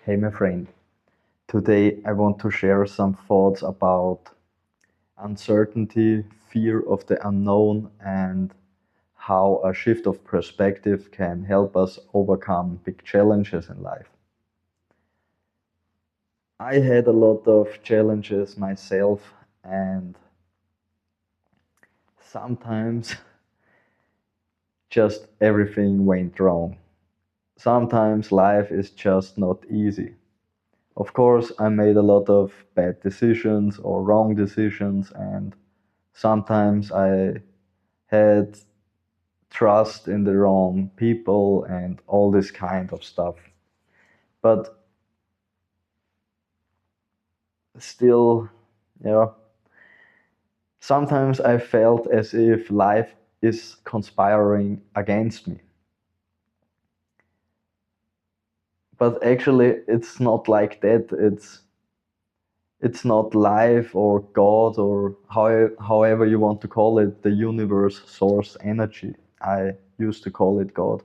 Hey, my friend. Today I want to share some thoughts about uncertainty, fear of the unknown, and how a shift of perspective can help us overcome big challenges in life. I had a lot of challenges myself, and sometimes just everything went wrong. Sometimes life is just not easy. Of course, I made a lot of bad decisions or wrong decisions, and sometimes I had trust in the wrong people and all this kind of stuff. But still, yeah, sometimes I felt as if life is conspiring against me. But actually, it's not like that. It's not life or God or however you want to call it, the universe, source, energy. I used to call it God.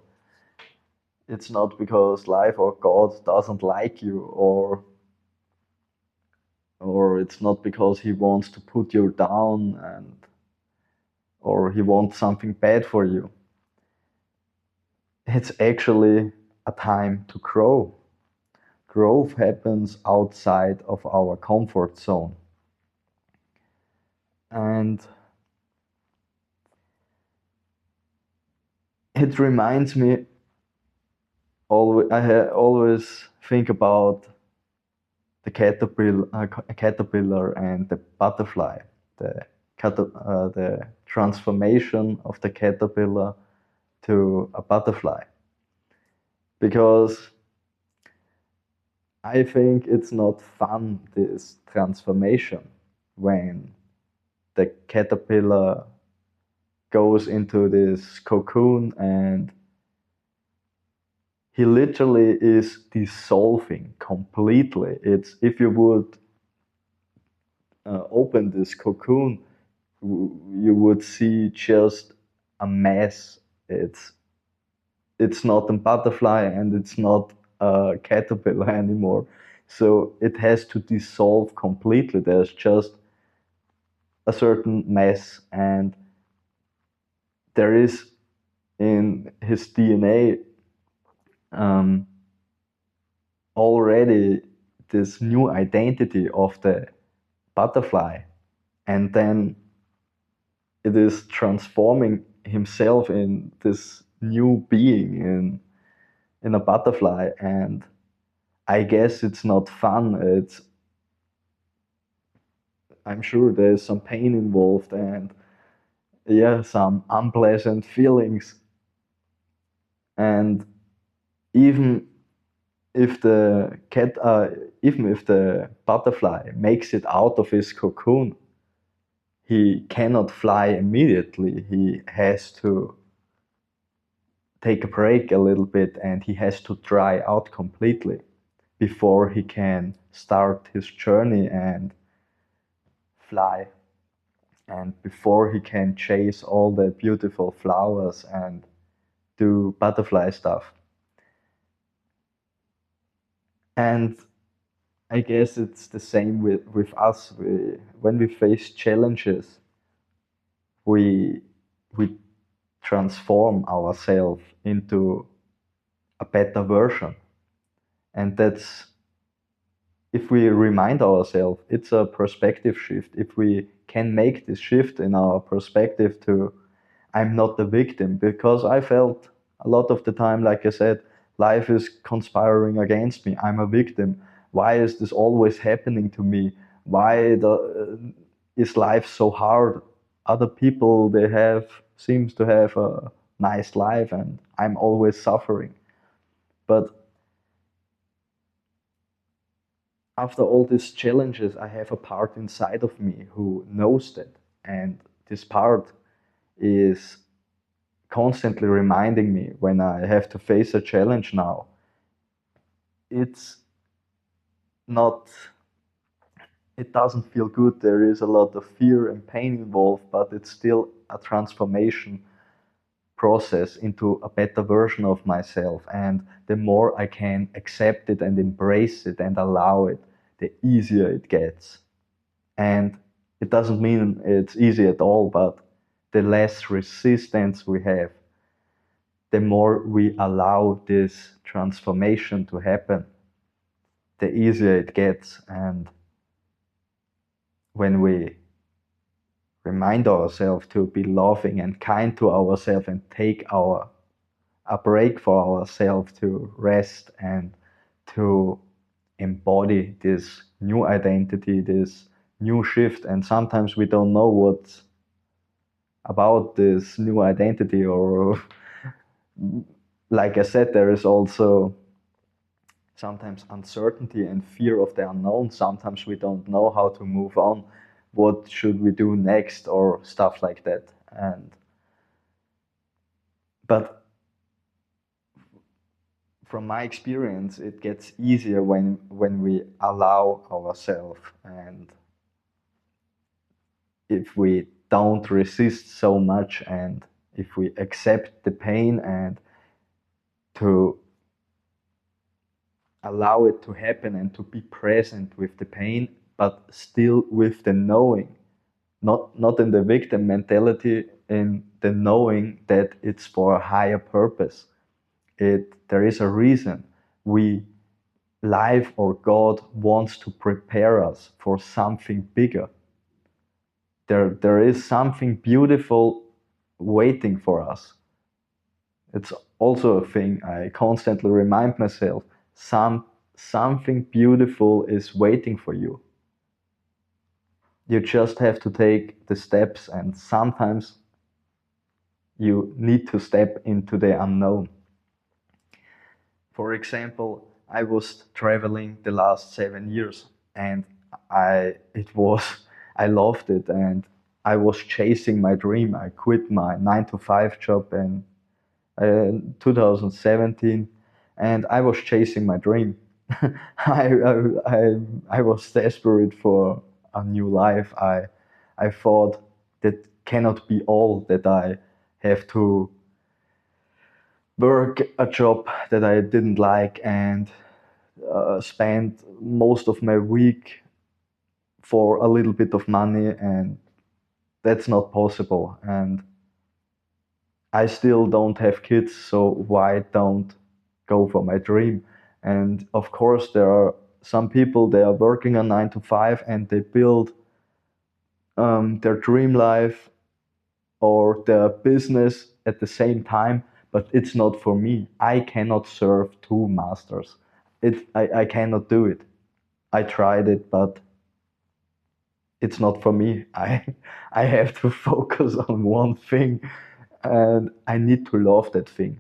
It's not because life or God doesn't like you, or it's not because he wants to put you down, and or he wants something bad for you. It's actually a time to grow. Growth happens outside of our comfort zone. And it reminds me, always think about the caterpillar and the butterfly, the the transformation of the caterpillar to a butterfly. Because I think it's not fun, this transformation, when the caterpillar goes into this cocoon and he literally is dissolving completely. It's if you would open this cocoon, you would see just a mess. It's not a butterfly and it's not a caterpillar anymore. So it has to dissolve completely. There's just a certain mess, and there is in his DNA um, already this new identity of the butterfly, and then it is transforming himself in this new being in a butterfly. And I guess it's not fun. It's I'm sure there's some pain involved, and yeah, some unpleasant feelings. And even if the cat even if the butterfly makes it out of his cocoon, he cannot fly immediately. He has to take a break a little bit, and he has to dry out completely before he can start his journey and fly, and before he can chase all the beautiful flowers and do butterfly stuff. And I guess it's the same with us. When we face challenges, we we transform ourselves into a better version. And that's if we remind ourselves, it's a perspective shift. If we can make this shift in our perspective to, I'm not the victim, because I felt a lot of the time, like I said, life is conspiring against me. I'm a victim. Why is this always happening to me? Is life so hard? Other people, they have seems to have a nice life, and I'm always suffering. But after all these challenges, I have a part inside of me who knows that. And this part is constantly reminding me when I have to face a challenge now. It's not, it doesn't feel good. There is a lot of fear and pain involved, but it's still a transformation process into a better version of myself. And the more I can accept it and embrace it and allow it, the easier it gets. And it doesn't mean it's easy at all, but the less resistance we have, the more we allow this transformation to happen, the easier it gets. And when we remind ourselves to be loving and kind to ourselves and take a break for ourselves to rest and to embody this new identity, this new shift. And sometimes we don't know what's about this new identity, or like I said, there is also sometimes uncertainty and fear of the unknown. Sometimes we don't know how to move on, what should we do next, or stuff like that. But from my experience, it gets easier when we allow ourselves, and if we don't resist so much, and if we accept the pain and to allow it to happen and to be present with the pain, but still with the knowing, not in the victim mentality, in the knowing that it's for a higher purpose. There is a reason. Life or God wants to prepare us for something bigger. There is something beautiful waiting for us. It's also a thing I constantly remind myself. Something beautiful is waiting for you. You just have to take the steps, and sometimes you need to step into the unknown. For example, I was traveling the last 7 years, and I loved it, and I was chasing my dream. I quit my 9 to 5 job in 2017, and I was chasing my dream. I was desperate for a new life. I thought that cannot be all, that I have to work a job that I didn't like and spend most of my week for a little bit of money, and that's not possible. And I still don't have kids, so why don't go for my dream? And of course, there are some people, they are working a 9 to 5 and they build their dream life or their business at the same time, but it's not for me. I cannot serve two masters. I cannot do it. I tried it, but it's not for me. I have to focus on one thing, and I need to love that thing.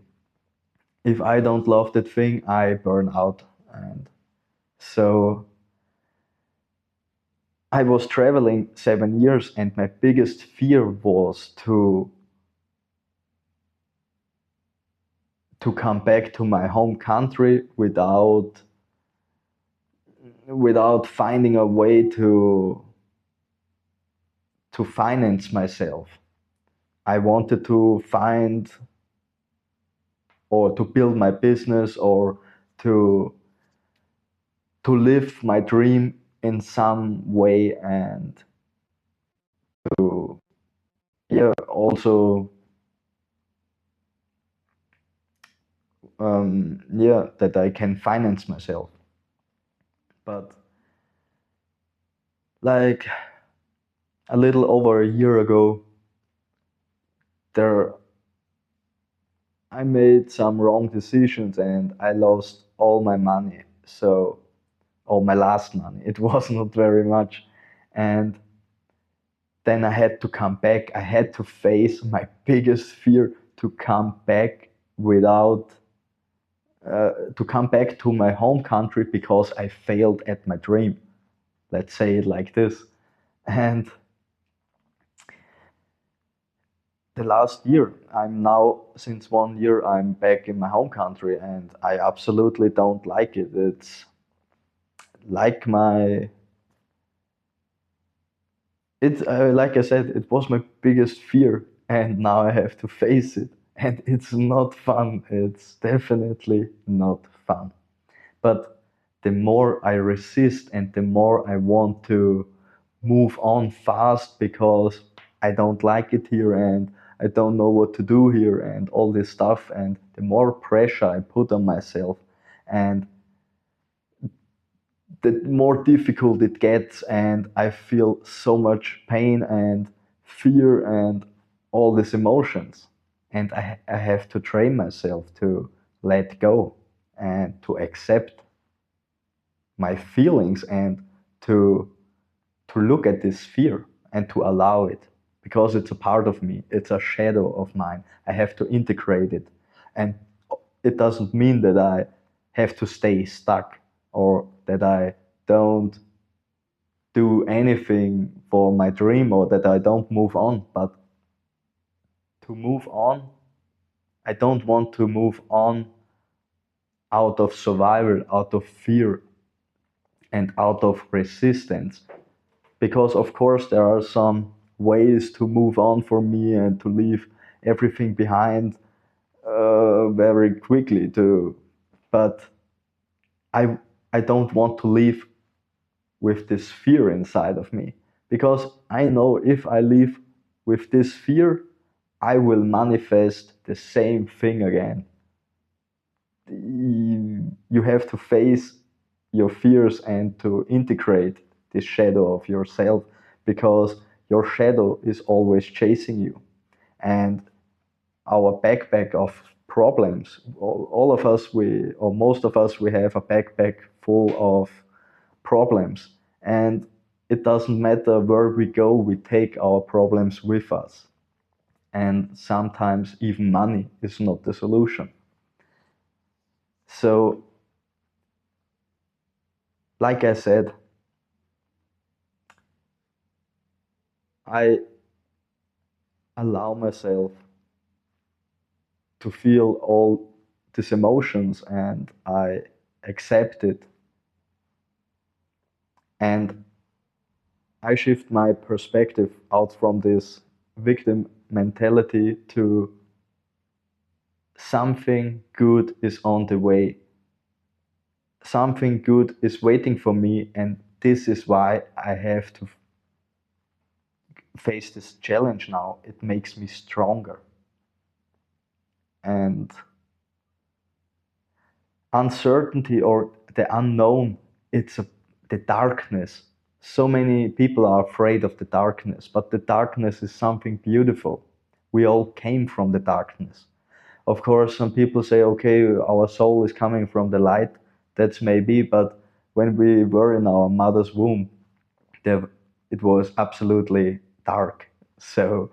If I don't love that thing, I burn out. And so I was traveling 7 years, and my biggest fear was to come back to my home country without finding a way to finance myself. I wanted to find or to build my business or to live my dream in some way, and to also that I can finance myself. But like a little over a year ago, there I made some wrong decisions and I lost all my money. So all my last money. It was not very much. And then I had to come back. I had to face my biggest fear, to come back to come back to my home country because I failed at my dream. Let's say it like this. And the last year, since 1 year, I'm back in my home country, and I absolutely don't like it. It's like like I said, it was my biggest fear, and now I have to face it. And it's not fun. It's definitely not fun. But the more I resist and the more I want to move on fast because I don't like it here and I don't know what to do here and all this stuff, and the more pressure I put on myself, and the more difficult it gets, and I feel so much pain and fear and all these emotions. And I have to train myself to let go and to accept my feelings and to look at this fear and to allow it because it's a part of me, it's a shadow of mine. I have to integrate it. And it doesn't mean that I have to stay stuck or that I don't do anything for my dream or that I don't move on. But to move on, I don't want to move on out of survival, out of fear, and out of resistance. Because, of course, there are some ways to move on for me and to leave everything behind very quickly too. But I, I don't want to live with this fear inside of me because I know if I live with this fear, I will manifest the same thing again. You have to face your fears and to integrate this shadow of yourself because your shadow is always chasing you. And our backpack of problems, all of us, or most of us, we have a backpack full of problems. And it doesn't matter where we go, we take our problems with us. And sometimes even money is not the solution. So, like I said, I allow myself to feel all these emotions and I accept it. And I shift my perspective out from this victim mentality to something good is on the way. Something good is waiting for me, and this is why I have to face this challenge now. It makes me stronger. And uncertainty or the unknown, it's the darkness. So many people are afraid of the darkness, but the darkness is something beautiful. We all came from the darkness. Of course, some people say, okay, our soul is coming from the light. That's maybe, but when we were in our mother's womb, there, it was absolutely dark. So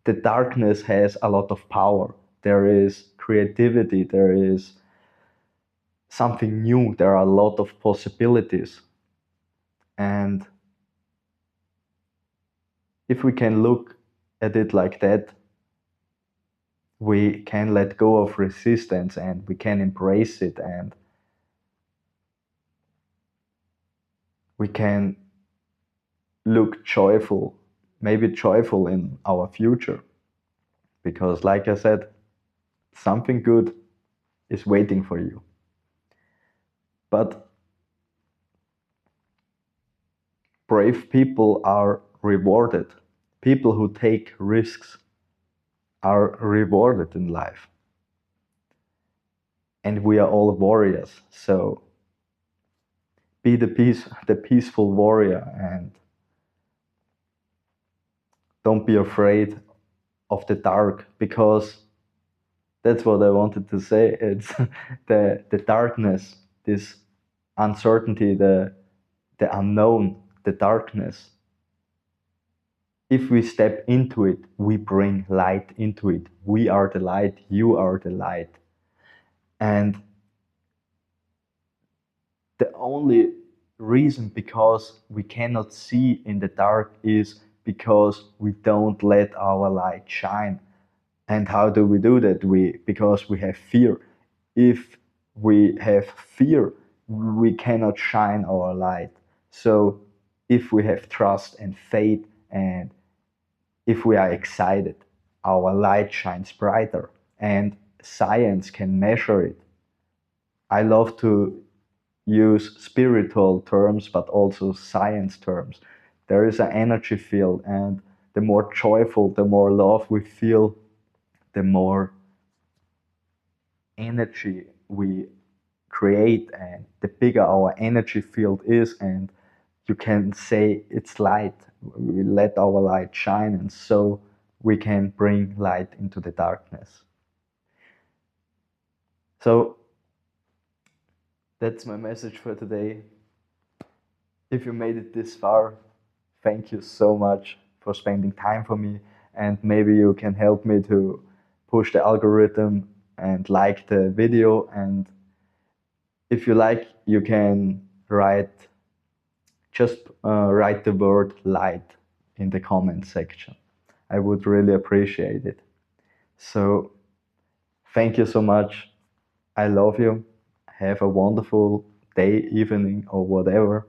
the darkness has a lot of power. There is creativity, there is something new, there are a lot of possibilities. And if we can look at it like that, we can let go of resistance and we can embrace it and we can look joyful, maybe joyful in our future. Because, like I said, something good is waiting for you. But brave people are rewarded. People who take risks are rewarded in life. And we are all warriors. So be the peaceful warrior, and don't be afraid of the dark, because that's what I wanted to say. It's the darkness, this uncertainty, the unknown, the darkness. If we step into it, we bring light into it. We are the light, you are the light. And the only reason because we cannot see in the dark is because we don't let our light shine. And how do we do that? Because we have fear. If we have fear, we cannot shine our light. So if we have trust and faith, and if we are excited, our light shines brighter, and science can measure it. I love to use spiritual terms, but also science terms. There is an energy field, and the more joyful, the more love we feel, the more energy we create, and the bigger our energy field is, and you can say it's light. We let our light shine, and so we can bring light into the darkness. So that's my message for today. If you made it this far, thank you so much for spending time for me, and maybe you can help me to push the algorithm and like the video. And if you like, you can write the word light in the comment section. I would really appreciate it. So thank you so much. I love you. Have a wonderful day, evening, or whatever.